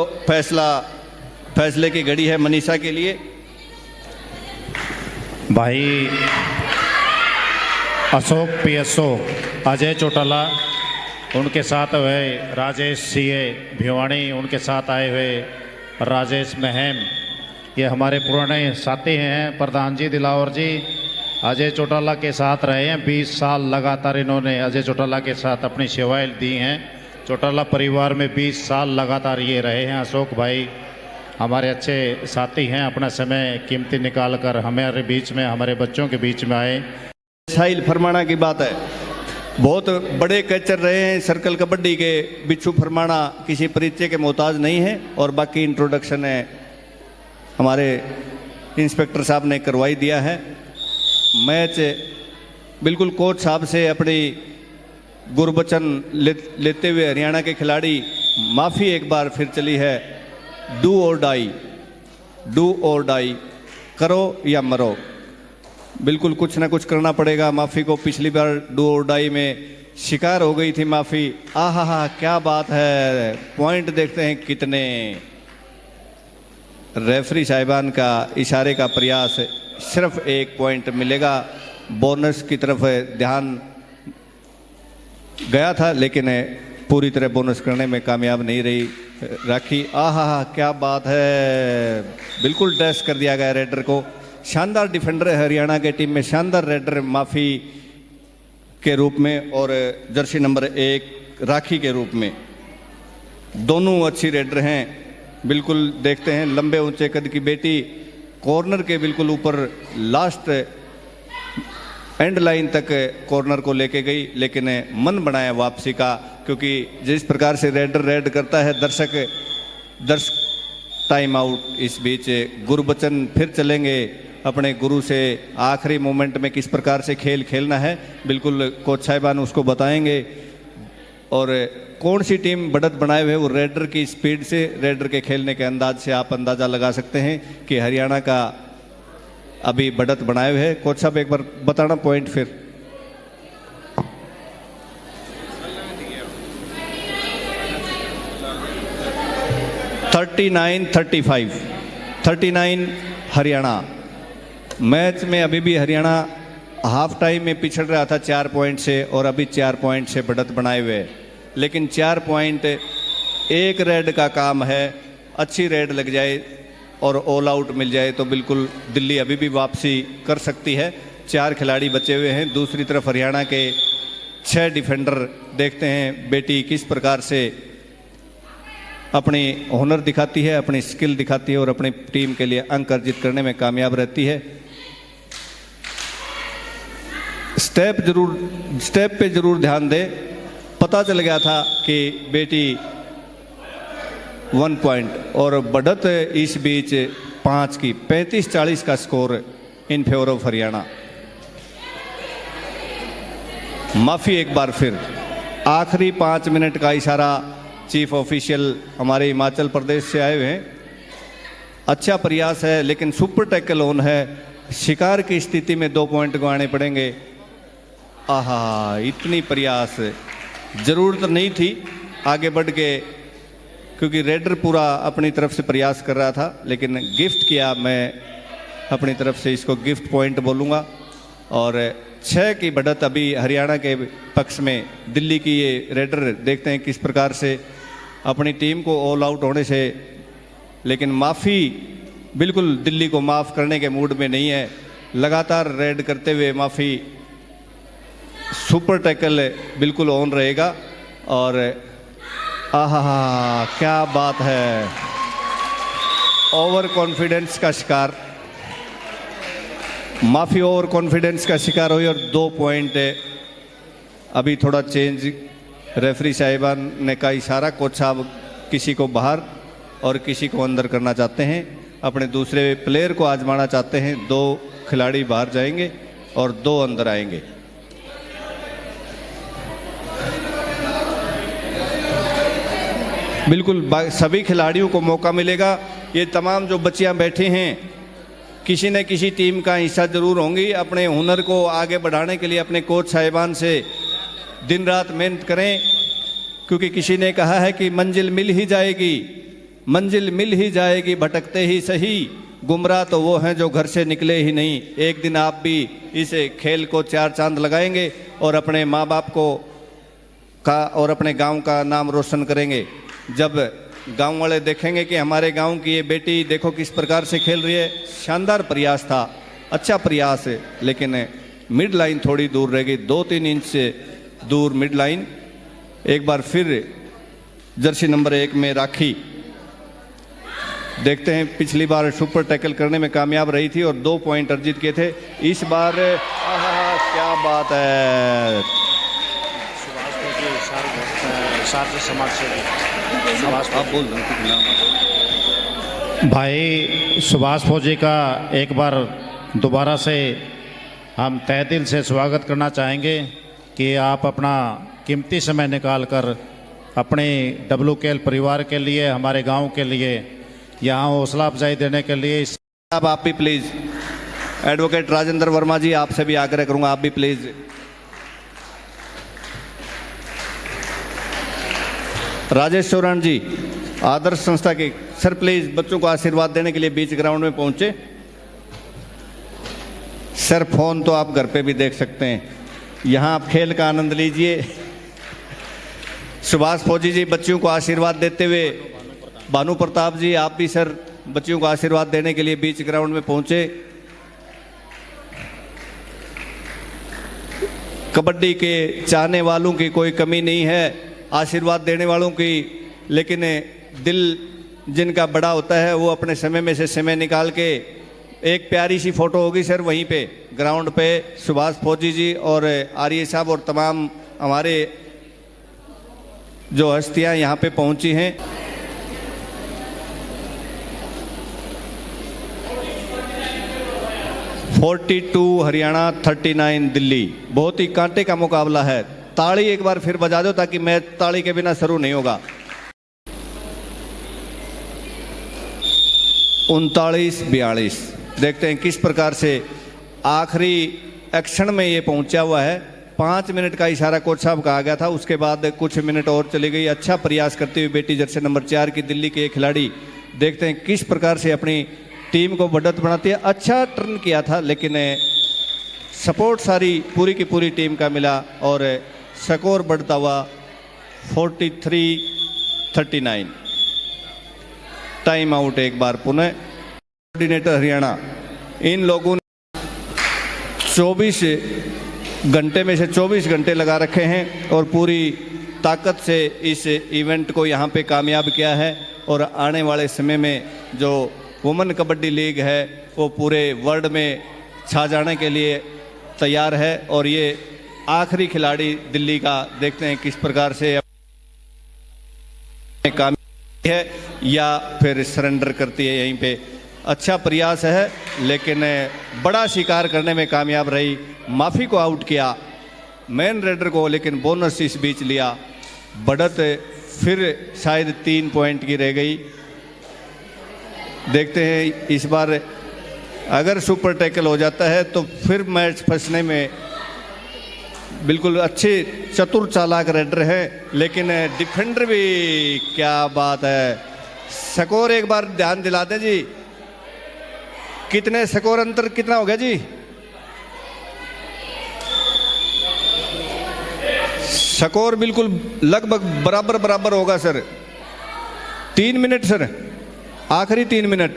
Speaker 1: फैसले की घड़ी है मनीषा के लिए।
Speaker 2: भाई अशोक पीएसओ, अजय चौटाला, उनके साथ हुए राजेश सीए भिवानी, उनके साथ आए हुए राजेश महम, ये हमारे पुराने साथी हैं। प्रधान जी दिलावर जी अजय चौटाला के साथ रहे हैं, 20 साल लगातार इन्होंने अजय चौटाला के साथ अपनी सेवाएं दी हैं। चौटाला परिवार में 20 साल लगातार ये रहे हैं। अशोक भाई हमारे अच्छे साथी हैं, अपना समय कीमती निकाल कर हमारे बीच में, हमारे बच्चों के बीच में आए।
Speaker 1: साहिल फरमाना की बात है, बहुत बड़े कैचर रहे हैं सर्कल कबड्डी के। बिच्छू फरमाना किसी परिचय के मोहताज नहीं है। और बाकी इंट्रोडक्शन है हमारे इंस्पेक्टर साहब ने करवाई दिया है। मैच बिल्कुल कोच साहब से अपनी गुरबचन लेते हुए हरियाणा के खिलाड़ी, माफ़ी एक बार फिर चली है। डू और डाई, करो या मरो, बिल्कुल कुछ ना कुछ करना पड़ेगा। माफ़ी को पिछली बार डू और डाई में शिकार हो गई थी माफ़ी। आहा क्या बात है, पॉइंट देखते हैं कितने। रेफरी साहिबान का इशारे का प्रयास, सिर्फ 1 पॉइंट मिलेगा। बोनस की तरफ ध्यान गया था लेकिन पूरी तरह बोनस करने में कामयाब नहीं रही राखी। आहा क्या बात है, बिल्कुल डैश कर दिया गया रेडर को। शानदार डिफेंडर है हरियाणा के टीम में, शानदार रेडर माफ़ी के रूप में और जर्सी नंबर 1 राखी के रूप में। दोनों अच्छी रेडर हैं। बिल्कुल देखते हैं लंबे ऊंचे कद की बेटी कॉर्नर के बिल्कुल ऊपर लास्ट एंड लाइन तक कॉर्नर को लेके गई, लेकिन मन बनाया वापसी का, क्योंकि जिस प्रकार से रेडर रेड करता है दर्शक टाइम आउट। इस बीच गुरबचन फिर चलेंगे अपने गुरु से, आखिरी मोमेंट में किस प्रकार से खेल खेलना है बिल्कुल कोच साहिबान उसको बताएंगे। और कौन सी टीम बढ़त बनाए हुए वो रेडर की स्पीड से, रेडर के खेलने के अंदाज से आप अंदाज़ा लगा सकते हैं कि हरियाणा का अभी बढ़त बनाए हुए है। कोच साहब एक बार बताना पॉइंट फिर। (39-35) 39 हरियाणा। मैच में अभी भी हरियाणा हाफ टाइम में पिछड़ रहा था 4 पॉइंट से और अभी 4 पॉइंट से बढ़त बनाए हुए, लेकिन 4 पॉइंट एक रेड का काम है। अच्छी रेड लग जाए और ऑल आउट मिल जाए तो बिल्कुल दिल्ली अभी भी वापसी कर सकती है। 4 खिलाड़ी बचे हुए हैं। दूसरी तरफ हरियाणा के 6 डिफेंडर, देखते हैं बेटी किस प्रकार से अपनी हुनर दिखाती है, अपनी स्किल दिखाती है और अपनी टीम के लिए अंक अर्जित करने में कामयाब रहती है। स्टेप पे जरूर ध्यान दे। पता चल गया था कि बेटी 1 पॉइंट और बढ़त इस बीच 5 की 35-40 का score in favour of Haryana. माफ़ी एक बार फिर, आखिरी 5 मिनट का इशारा चीफ ऑफिशियल हमारे हिमाचल प्रदेश से आए हुए हैं। अच्छा प्रयास है लेकिन सुपर टैकल ऑन है। शिकार की स्थिति में 2 पॉइंट गंवाने पड़ेंगे। आहा, इतनी प्रयास ज़रूरत नहीं थी आगे बढ़ के, क्योंकि रेडर पूरा अपनी तरफ से प्रयास कर रहा था, लेकिन गिफ्ट किया। मैं अपनी तरफ से इसको गिफ्ट पॉइंट बोलूँगा। और 6 की बढ़त अभी हरियाणा के पक्ष में। दिल्ली की ये रेडर देखते हैं किस प्रकार से अपनी टीम को ऑल आउट होने से, लेकिन माफ़ी बिल्कुल दिल्ली को माफ़ करने के मूड में नहीं है। लगातार रेड करते हुए माफ़ी सुपर टैकल बिल्कुल ऑन रहेगा। और आहा क्या बात है, ओवर कॉन्फिडेंस का शिकार, माफ़ी ओवर कॉन्फिडेंस का शिकार हुई और 2 पॉइंट। अभी थोड़ा चेंज रेफरी साहिबान ने का इशारा, कोच साहब किसी को बाहर और किसी को अंदर करना चाहते हैं, अपने दूसरे प्लेयर को आजमाना चाहते हैं। 2 खिलाड़ी बाहर जाएंगे और 2 अंदर आएंगे। बिल्कुल सभी खिलाड़ियों को मौका मिलेगा। ये तमाम जो बच्चियां बैठी हैं किसी न किसी टीम का हिस्सा जरूर होंगी। अपने हुनर को आगे बढ़ाने के लिए अपने कोच साहिबान से दिन रात मेहनत करें, क्योंकि किसी ने कहा है कि मंजिल मिल ही जाएगी, मंजिल मिल ही जाएगी, भटकते ही सही। गुमराह तो वो हैं जो घर से निकले ही नहीं। एक दिन आप भी इस खेल को 4 चांद लगाएंगे और अपने माँ बाप को का और अपने गांव का नाम रोशन करेंगे। जब गांव वाले देखेंगे कि हमारे गांव की ये बेटी देखो किस प्रकार से खेल रही है। शानदार प्रयास था, अच्छा प्रयास है, लेकिन मिड लाइन थोड़ी दूर रह गई, 2-3 इंच से दूर मिड लाइन। एक बार फिर जर्सी नंबर 1 में राखी, देखते हैं पिछली बार सुपर टैकल करने में कामयाब रही थी और 2 पॉइंट अर्जित किए थे। इस बार क्या बात है, आप बोल
Speaker 2: भाई सुभाष फौजी का एक बार दोबारा से हम तहे दिल से स्वागत करना चाहेंगे कि आप अपना कीमती समय निकाल कर अपने WKL परिवार के लिए, हमारे गांव के लिए यहाँ हौसला अफजाई देने के लिए।
Speaker 1: आप भी प्लीज, एडवोकेट राजेंद्र वर्मा जी, आपसे भी आग्रह करूंगा, आप भी प्लीज। राजेश चौरान जी, आदर्श संस्था के सर, प्लीज बच्चों को आशीर्वाद देने के लिए बीच ग्राउंड में पहुंचे। सर फोन तो आप घर पे भी देख सकते हैं, यहां आप खेल का आनंद लीजिए। सुभाष फौजी जी बच्चों को आशीर्वाद देते हुए, भानु प्रताप जी आप भी सर बच्चों को आशीर्वाद देने के लिए बीच ग्राउंड में पहुंचे। कबड्डी के चाहने वालों की कोई कमी नहीं है, आशीर्वाद देने वालों की, लेकिन दिल जिनका बड़ा होता है वो अपने समय में से समय निकाल के एक प्यारी सी फोटो होगी सर वहीं पे ग्राउंड पे, सुभाष फौजी जी और आर्य साहब और तमाम हमारे जो हस्तियां यहाँ पे पहुंची हैं। हरियाणा 39 दिल्ली, बहुत ही कांटे का मुकाबला है। ताली एक बार फिर बजा दो ताकि मैच ताली के बिना शुरू नहीं होगा। 39-42, देखते हैं किस प्रकार से आखिरी एक्शन में ये पहुंचा हुआ है। 5 मिनट का इशारा कोच साहब का आ गया था, उसके बाद कुछ मिनट और चली गई। अच्छा प्रयास करती हुई बेटी जर्सी नंबर 4 की दिल्ली के खिलाड़ी, देखते हैं किस प्रकार से अपनी टीम को बढ़त बनाती है। अच्छा टर्न किया था, लेकिन सपोर्ट सारी पूरी की पूरी टीम का मिला और स्कोर बढ़ता हुआ 43-39। टाइम आउट एक बार पुनः। कोऑर्डिनेटर हरियाणा, इन लोगों ने 24 घंटे में से 24 घंटे लगा रखे हैं और पूरी ताकत से इस इवेंट को यहाँ पे कामयाब किया है। और आने वाले समय में जो वुमेन कबड्डी लीग है वो पूरे वर्ल्ड में छा जाने के लिए तैयार है। और ये आखिरी खिलाड़ी दिल्ली का, देखते हैं किस प्रकार से कामयाब है या फिर सरेंडर करती है यहीं पे। अच्छा प्रयास है, लेकिन बड़ा शिकार करने में कामयाब रही। माफी को आउट किया मेन रेडर को, लेकिन बोनस इस बीच लिया। बढ़त फिर शायद 3 पॉइंट की रह गई। देखते हैं इस बार अगर सुपर टैकल हो जाता है तो फिर मैच फंसने में बिल्कुल अच्छे चतुर चालाक रेडर है, लेकिन डिफेंडर भी क्या बात है। स्कोर एक बार ध्यान दिला दें जी, कितने स्कोर अंतर कितना हो गया जी? स्कोर बिल्कुल लगभग बराबर होगा सर। 3 मिनट सर, आखिरी 3 मिनट।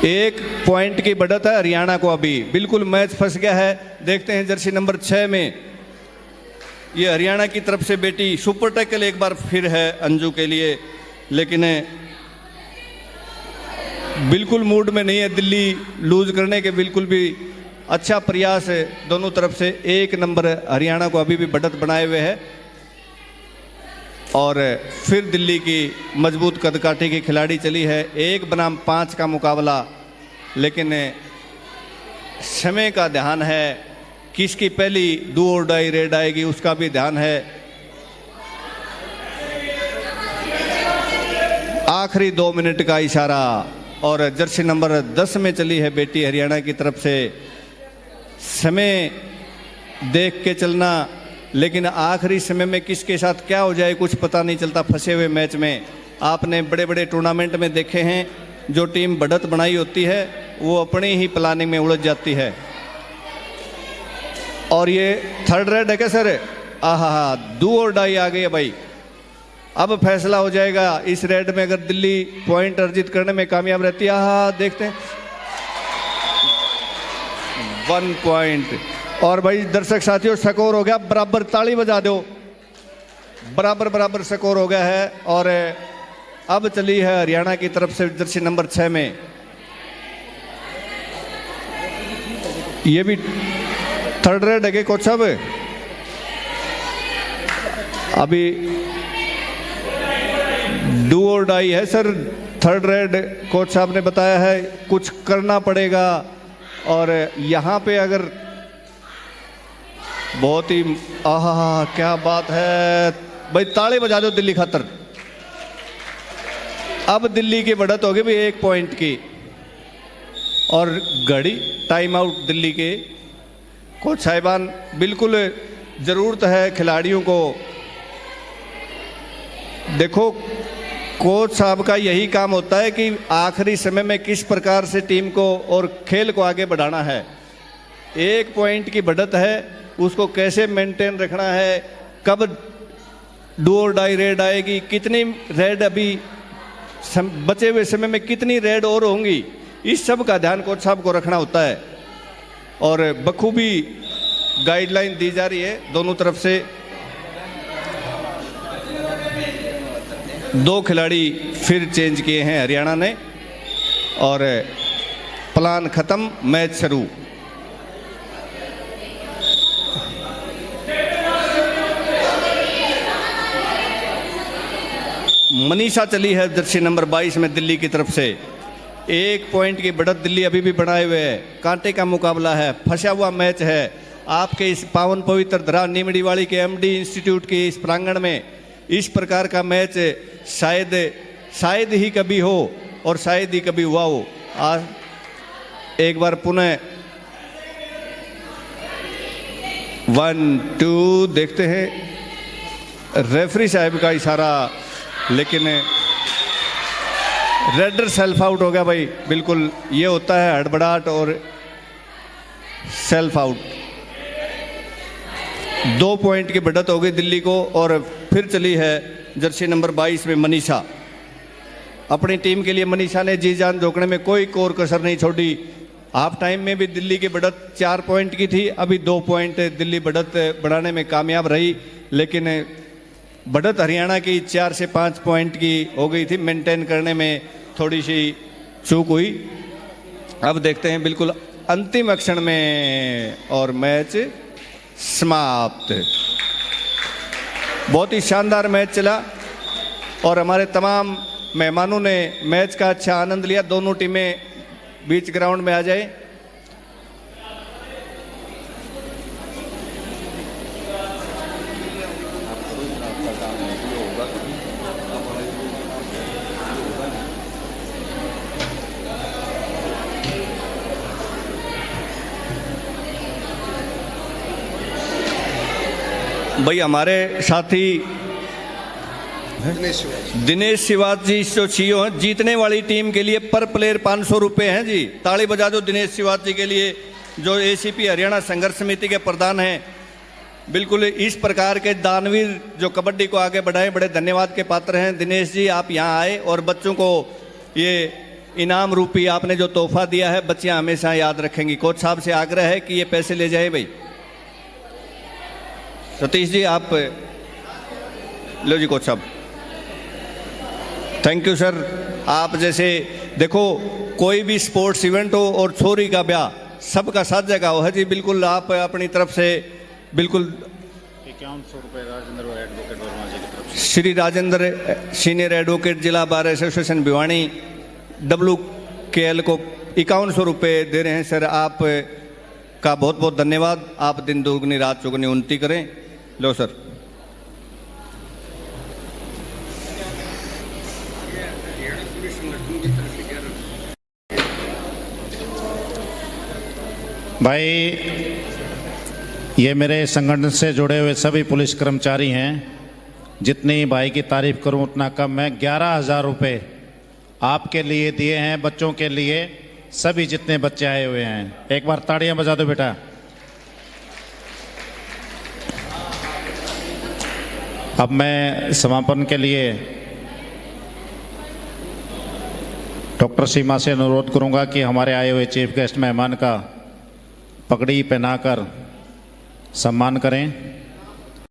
Speaker 1: 1 पॉइंट की बढ़त है हरियाणा को, अभी बिल्कुल मैच फंस गया है। देखते हैं जर्सी नंबर 6 में ये हरियाणा की तरफ से बेटी सुपर टैकल एक बार फिर है अंजू के लिए, लेकिन बिल्कुल मूड में नहीं है दिल्ली लूज करने के, बिल्कुल भी। अच्छा प्रयास है दोनों तरफ से। 1 नंबर हरियाणा को अभी भी बढ़त बनाए हुए है। और फिर दिल्ली की मजबूत कदकाठी की खिलाड़ी चली है। 1 बनाम 5 का मुकाबला, लेकिन समय का ध्यान है, किसकी पहली डू और डाई रेड आएगी उसका भी ध्यान है। आखिरी 2 मिनट का इशारा और जर्सी नंबर 10 में चली है बेटी हरियाणा की तरफ से। समय देख के चलना, लेकिन आखिरी समय में किसके साथ क्या हो जाए कुछ पता नहीं चलता फंसे हुए मैच में। आपने बड़े बड़े टूर्नामेंट में देखे हैं, जो टीम बढ़त बनाई होती है वो अपनी ही प्लानिंग में उलझ जाती है। और ये 3rd रेड है क्या सर? आहा, डू और डाई आ गई है भाई। अब फैसला हो जाएगा इस रेड में, अगर दिल्ली पॉइंट अर्जित करने में कामयाब रहती है। हाँ देखते हैं 1 पॉइंट। और भाई दर्शक साथियों स्कोर हो गया बराबर, ताली बजा दो, बराबर स्कोर हो गया है। और अब चली है हरियाणा की तरफ से जर्सी नंबर 6 में, ये भी थर्ड रेड है कोच साहब। अभी डू और डाई है सर, थर्ड रेड कोच साहब ने बताया है, कुछ करना पड़ेगा। और यहाँ पे अगर बहुत ही आहा क्या बात है भाई, ताली बजा दो दिल्ली खातर। अब दिल्ली की बढ़त होगी भी 1 पॉइंट की, और घड़ी टाइम आउट दिल्ली के। कोच साहिबान बिल्कुल ज़रूरत है खिलाड़ियों को, देखो कोच साहब का यही काम होता है कि आखिरी समय में किस प्रकार से टीम को और खेल को आगे बढ़ाना है। 1 पॉइंट की बढ़त है, उसको कैसे मेंटेन रखना है, कब डू और डाई रेड आएगी, कितनी रेड अभी बचे हुए समय में कितनी रेड और होंगी, इस सब का ध्यान कोच साहब को रखना होता है। और बखूबी गाइडलाइन दी जा रही है दोनों तरफ से। 2 खिलाड़ी फिर चेंज किए हैं हरियाणा ने, और प्लान खत्म, मैच शुरू। मनीषा चली है जर्सी नंबर 22 में दिल्ली की तरफ से। 1 पॉइंट की बढ़त दिल्ली अभी भी बनाए हुए है, कांटे का मुकाबला है, फंसा हुआ मैच है आपके इस पावन पवित्र धरा नीमड़ीवाड़ी के एमडी इंस्टीट्यूट के इस प्रांगण में। इस प्रकार का मैच शायद ही कभी हो, और शायद ही कभी हुआ हो। आज एक बार पुनः 1 2 देखते हैं, रेफरी साहब का इशारा, लेकिन रेडर सेल्फ आउट हो गया भाई। बिल्कुल ये होता है हड़बड़ाहट और सेल्फ आउट। 2 पॉइंट की बढ़त हो गई दिल्ली को, और फिर चली है जर्सी नंबर 22 में मनीषा। अपनी टीम के लिए मनीषा ने जी जान झोंकने में कोई कोर कसर नहीं छोड़ी। हाफ टाइम में भी दिल्ली की बढ़त 4 पॉइंट की थी, अभी 2 पॉइंट दिल्ली बढ़त बढ़ाने में कामयाब रही, लेकिन बढ़त हरियाणा की 4 से 5 पॉइंट की हो गई थी, मेंटेन करने में थोड़ी सी चूक हुई। अब देखते हैं बिल्कुल अंतिम क्षण में, और मैच समाप्त। बहुत ही शानदार मैच चला, और हमारे तमाम मेहमानों ने मैच का अच्छा आनंद लिया। दोनों टीमें बीच ग्राउंड में आ जाए। भाई हमारे साथी दिनेश शिवाज जी जो सीईओ हैं, जीतने वाली टीम के लिए पर प्लेयर 500 रुपये हैं जी। ताली बजा दो दिनेश शिवाज जी के लिए, जो एसीपी हरियाणा संघर्ष समिति के प्रधान हैं। बिल्कुल इस प्रकार के दानवीर जो कबड्डी को आगे बढ़ाए, बड़े धन्यवाद के पात्र हैं। दिनेश जी आप यहाँ आए और बच्चों को ये इनाम रूपी आपने जो तोहफा दिया है, बच्चियाँ हमेशा याद रखेंगी। कोच साहब से आग्रह है कि ये पैसे ले जाए भाई। सतीश जी आप लो जी कोच साहब। Thank you sir. आप जैसे देखो कोई भी स्पोर्ट्स इवेंट हो और छोरी का ब्याह, सबका साथ जगह हो है जी। बिल्कुल आप अपनी तरफ से बिल्कुल
Speaker 2: 5100 रुपये राजेंद्र एडवोकेट वर्मा जी की तरफ से,
Speaker 1: श्री राजेंद्र सीनियर एडवोकेट जिला बार एसोसिएशन भिवानी WKL को 5100 रुपये दे रहे हैं सर। आप का बहुत बहुत धन्यवाद। आप दिन दुगनी रात चौगुनी उन्नति करें। लो सर।
Speaker 2: भाई ये मेरे संगठन से जुड़े हुए सभी पुलिस कर्मचारी हैं। जितनी भाई की तारीफ करूं उतना कम है। 11,000 रुपये आपके लिए दिए हैं, बच्चों के लिए, सभी जितने बच्चे आए हुए हैं। एक बार ताड़ियां बजा दो बेटा। अब मैं समापन के लिए डॉक्टर सीमा से अनुरोध करूंगा कि हमारे आए हुए चीफ गेस्ट मेहमान का पगड़ी पहनाकर सम्मान करें।